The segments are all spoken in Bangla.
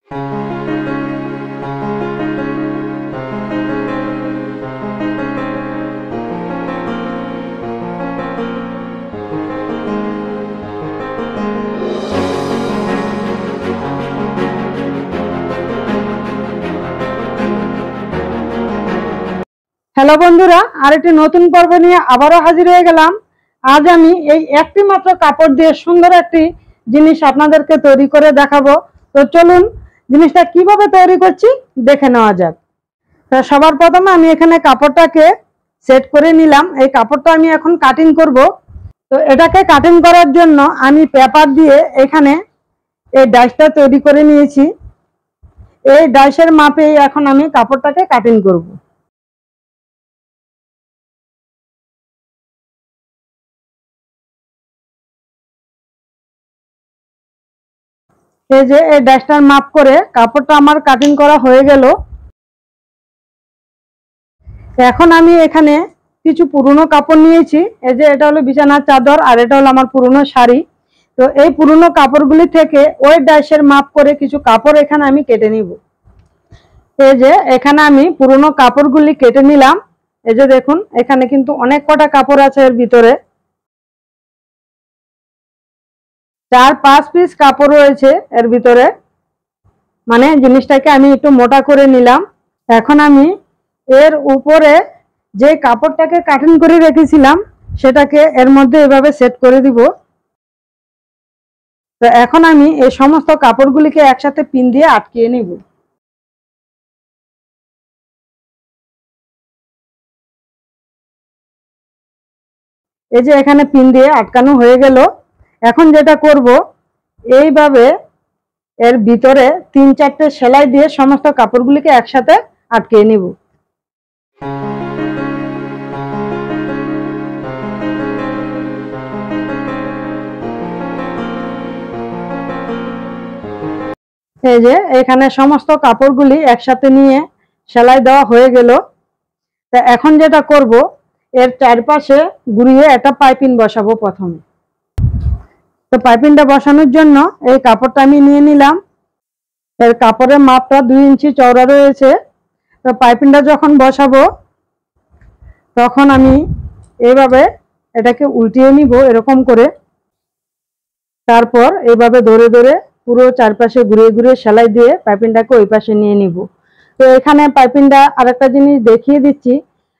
हेलो बंधुरा आरेकटी नतून पर्व निये आबारो हाजिर हये गेलाम। आज आमी एई एकटी मात्र कापड़ दिये सुंदर एकटी जिनिस आपनादेरके तैरी करे देखाबो। तो चलुन जिनिसटा किभाबे तैरी करछि देखे नेওয়া যাক। तो सबार प्रथमे आमी एखाने कापड़टाके सेट करे निलाम। एई कापड़टा आमी एखन काटिंग करब। तो एटाके काटिंग करार जन्य आमी पेपार दिये एखाने एई डाइसटा तैरी करे निয়েছি। एई डाइसेर मापे एखन आमी कापड़टाके काटिंग करब। এই যে এই ডাইসটার মাপ করে কাপড়টা আমার কাটিং করা হয়ে গেল। এখন আমি এখানে কিছু পুরনো কাপড় নিয়েছি। এই যে এটা হলো বিছানার চাদর আর এটা হলো আমার পুরনো শাড়ি। তো এই পুরনো কাপড়গুলি থেকে ওই ডাইসের মাপ করে কিছু কাপড় এখানে আমি কেটে নিব। এই যে এখানে আমি পুরনো কাপড়গুলি কেটে নিলাম। এই যে দেখুন এখানে কিন্তু অনেক কটা কাপড় আছে এর ভিতরে। 4-5 পিস কাপড় রয়েছে এর ভিতরে। মানে জিনিসটাকে আমি একটু মোটা করে নিলাম। এখন আমি এর উপরে যে কাপড়টাকে কাটিং করে রেখেছিলাম সেটাকে এর মধ্যে এভাবে সেট করে দিব। তো এখন আমি এই সমস্ত কাপড়গুলিকে একসাথে পিন দিয়ে আটকিয়ে নিব। এই যে এখানে পিন দিয়ে আটকানো হয়ে গেল। এখন যেটা করব এইভাবে এর ভিতরে 3-4টে সেলাই দিয়ে সমস্ত কাপড়গুলিকে একসাথে আটকিয়ে নিব। এই যে এখানে সমস্ত কাপড়গুলি একসাথে নিয়ে সেলাই দেওয়া হয়ে গেল। তা এখন যেটা করব এর চারপাশে ঘুরিয়ে একটা পাইপিং বসাবো প্রথমে। তো পাইপিংটা বসানোর জন্য এই কাপড়টা আমি নিয়ে নিলাম। এর কাপড়ের মাপটা 2 ইঞ্চি চওড়া রয়েছে। তো পাইপিংটা যখন বসাবো তখন আমি এইভাবে এটাকে উল্টিয়ে নিব এরকম করে। তারপর এইভাবে ধরে ধরে পুরো চারপাশে ঘুরিয়ে ঘুরিয়ে সেলাই দিয়ে পাইপিংটাকে ওই পাশে নিয়ে নিব। তো এখানে পাইপিংটা আরেকটা জিনিস দেখিয়ে দিচ্ছি।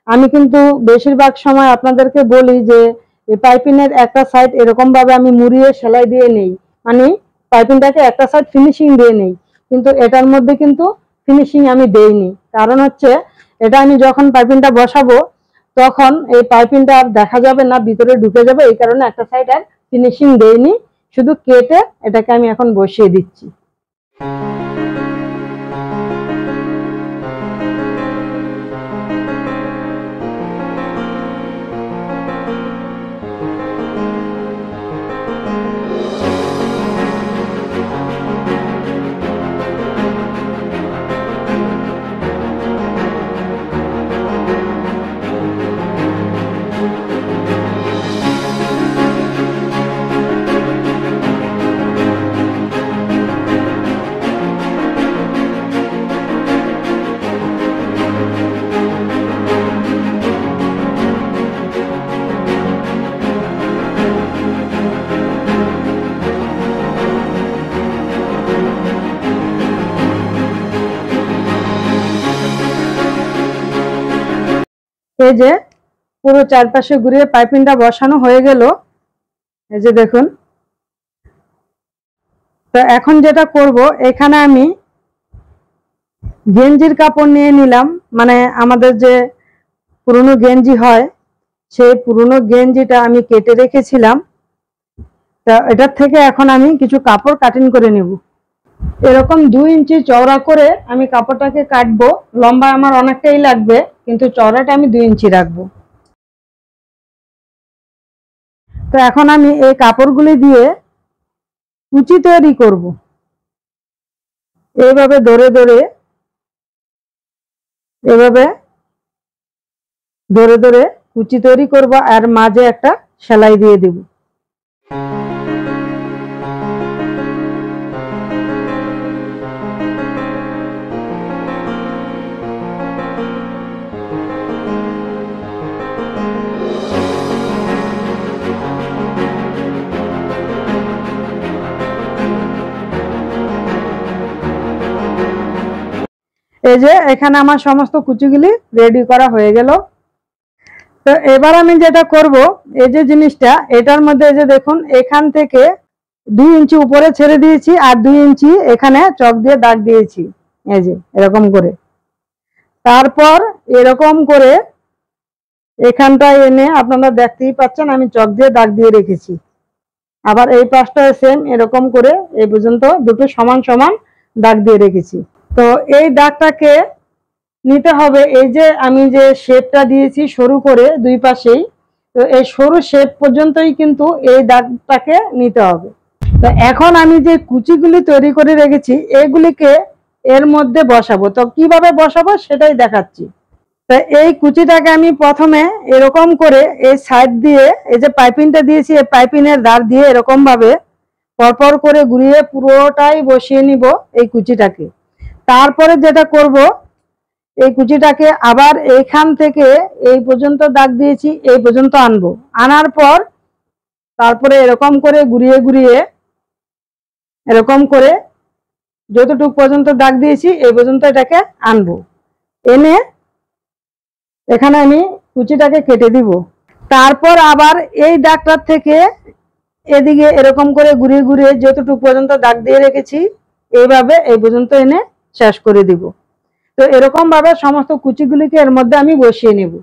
আমি কিন্তু বেশিরভাগ সময় আপনাদেরকে বলি যে এই পাইপিংয়ের একটা সাইড এরকম ভাবে আমি মুড়িয়ে সেলাই দিয়ে নেই, মানে পাইপিংটাকে একটা সাইড ফিনিশিং দিয়ে নেই, কিন্তু এটার মধ্যে কিন্তু ফিনিশিং আমি দেইনি। কারণ হচ্ছে এটা আমি যখন পাইপিংটা বসাবো তখন এই পাইপিংটা আর দেখা যাবে না, ভিতরে ঢুকে যাবে। এই কারণে একটা সাইড আর ফিনিশিং দেইনি, শুধু কেটে এটাকে আমি এখন বসিয়ে দিচ্ছি। এই যে পুরো চারপাশে ঘুরিয়ে পাইপিংটা বসানো হয়ে গেল। এই যে দেখুন। তো এখন যেটা করব এখানে আমি গেঞ্জির কাপড় নিয়ে নিলাম। মানে আমাদের যে পুরনো গেঞ্জি হয় সেই পুরনো গেঞ্জিটা আমি কেটে রেখেছিলাম। তো এটার থেকে এখন আমি কিছু কাপড় কাটিং করে নেব। এরকম 2 ইঞ্চি চওড়া করে আমি কাপড়টাকে কাটবো। লম্বা আমার অনেকটাই লাগবে, কিন্তু চওড়াটা আমি 2 ইঞ্চি রাখবো। তো এখন আমি এই কাপড়গুলি দিয়ে কুচি তৈরি করব। এইভাবে ধরে ধরে এভাবে ধরে ধরে কুচি তৈরি করব আর মাঝে একটা সেলাই দিয়ে দেব। এই যে এখানে আমার সমস্ত কুচিগুলি রেডি করা হয়ে গেল। তো এবার আমি যেটা করব, এই যে জিনিসটা, এটার মধ্যে এই যে দেখুন এখান থেকে 2 ইঞ্চি উপরে ছেড়ে দিয়েছি আর 2 ইঞ্চি এখানে চক দিয়ে দাগ দিয়েছি, এই যে এরকম করে। তারপর এরকম করে এখানটায় এনে আপনারা দেখতেই পাচ্ছেন আমি চক দিয়ে দাগ দিয়ে রেখেছি। আবার এই পাশটায় সেম এরকম করে এই পর্যন্ত দুটো সমান সমান দাগ দিয়ে রেখেছি। তো এই দাগটাকে নিতে হবে, এই যে আমি যে শেপটা দিয়েছি সরু করে দুই পাশেই, তো এই সরু শেপ পর্যন্তই কিন্তু এই দাগটাকে নিতে হবে। তো এখন আমি যে কুচিগুলি তৈরি করে রেখেছি এগুলিকে এর মধ্যে বসাবো। তো কিভাবে বসাবো সেটাই দেখাচ্ছি। তো এই কুচিটাকে আমি প্রথমে এরকম করে এই সাইড দিয়ে এই যে পাইপিংটা দিয়েছি এই পাইপিংয়ের ধার দিয়ে এরকম ভাবে পরপর করে ঘুরিয়ে পুরোটাই বসিয়ে নিব এই কুচিটাকে। তারপরে যেটা করব, এই কুচিটাকে আবার এইখান থেকে এই পর্যন্ত দাগ দিয়েছি এই পর্যন্ত আনবো। আনার পর তারপরে এরকম করে ঘুরিয়ে ঘুরিয়ে এরকম করে যতটুকু পর্যন্ত দাগ দিয়েছি এই পর্যন্ত এটাকে আনবো। এনে এখানে আমি কুচিটাকে কেটে দিব। তারপর আবার এই দাগটার থেকে এদিকে এরকম করে ঘুরিয়ে ঘুরিয়ে যতটুকু পর্যন্ত দাগ দিয়ে রেখেছি এইভাবে এই পর্যন্ত এনে শেষ করে দিব। তো এরকম ভাবে সমস্ত কুচিগুলিকে এর মধ্যে আমি বসিয়ে নেব।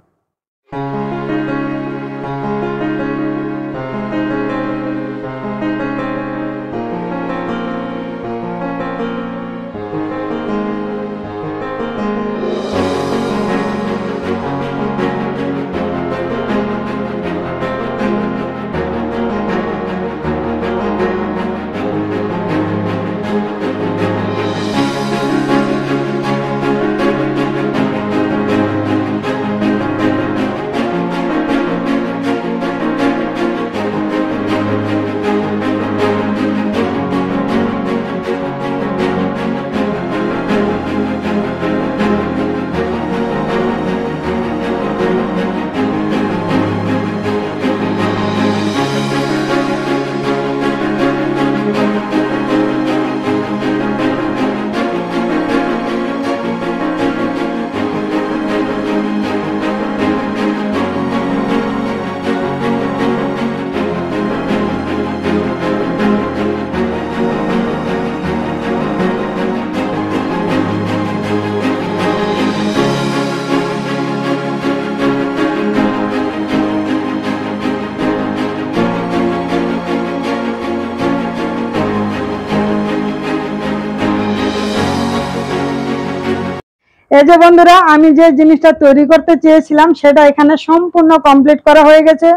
এই যে বন্ধুরা, আমি যে জিনিসটা তৈরি করতে চেয়েছিলাম সেটা এখানে সম্পূর্ণ কমপ্লিট করা হয়ে গেছে।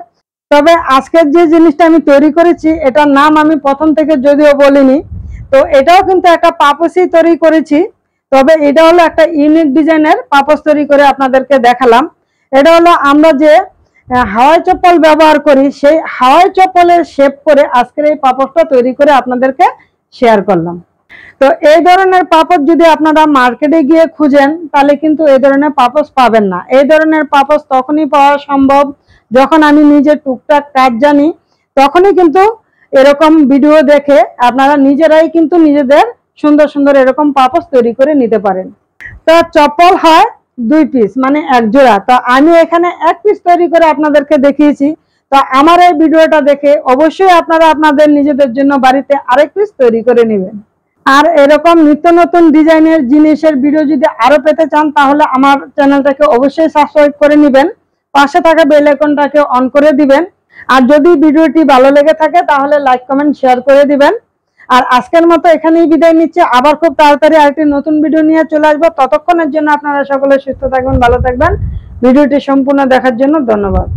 তবে আজকের যে জিনিসটা আমি তৈরি করেছি এটার নাম আমি প্রথম থেকে যদিও বলিনি। তো এটাও কিন্তু একটা পাপোশই তৈরি করেছি, তবে এটা হলো একটা ইউনিক ডিজাইনের পাপোশ তৈরি করে আপনাদেরকে দেখালাম। এটা হলো আমরা যে হাওয়াই চপ্পল ব্যবহার করি সেই হাওয়াই চপ্পলের শেপ করে আজকের এই পাপোশটা তৈরি করে আপনাদেরকে শেয়ার করলাম। তো এই ধরনের পাপোশ যদি আপনারা মার্কেটে গিয়ে খুঁজেন তাহলে কিন্তু এই ধরনের পাপোশ পাবেন না। এই ধরনের পাপোশ তখনই পাওয়া সম্ভব যখন আমি নিজে টুকটাক কাজ জানি, তখনই কিন্তু এরকম ভিডিও দেখে আপনারা নিজেরাই কিন্তু নিজেদের সুন্দর সুন্দর এরকম পাপোশ তৈরি করে নিতে পারেন। তো চপ্পল হয় 2 পিস মানে 1 জোড়া, তো আমি এখানে 1 পিস তৈরি করে আপনাদেরকে দেখিয়েছি। তো আমার এই ভিডিওটা দেখে অবশ্যই আপনারা আপনাদের নিজেদের জন্য বাড়িতে আরেক পিস তৈরি করে নেবেন। আর এরকম নিত্য নতুন ডিজাইনের জিনিসের ভিডিও যদি আরো পেতে চান তাহলে আমার চ্যানেলটাকে অবশ্যই সাবস্ক্রাইব করে নেবেন, পাশে থাকা বেল আইকনটাকে অন করে দিবেন। আর যদি ভিডিওটি ভালো লেগে থাকে তাহলে লাইক কমেন্ট শেয়ার করে দিবেন। আর আজকের মতো এখানেই বিদায় নিচ্ছি, আবার খুব তাড়াতাড়ি আরেকটি নতুন ভিডিও নিয়ে চলে আসবো। ততক্ষণের জন্য আপনারা সকলে সুস্থ থাকবেন, ভালো থাকবেন। ভিডিওটি সম্পূর্ণ দেখার জন্য ধন্যবাদ।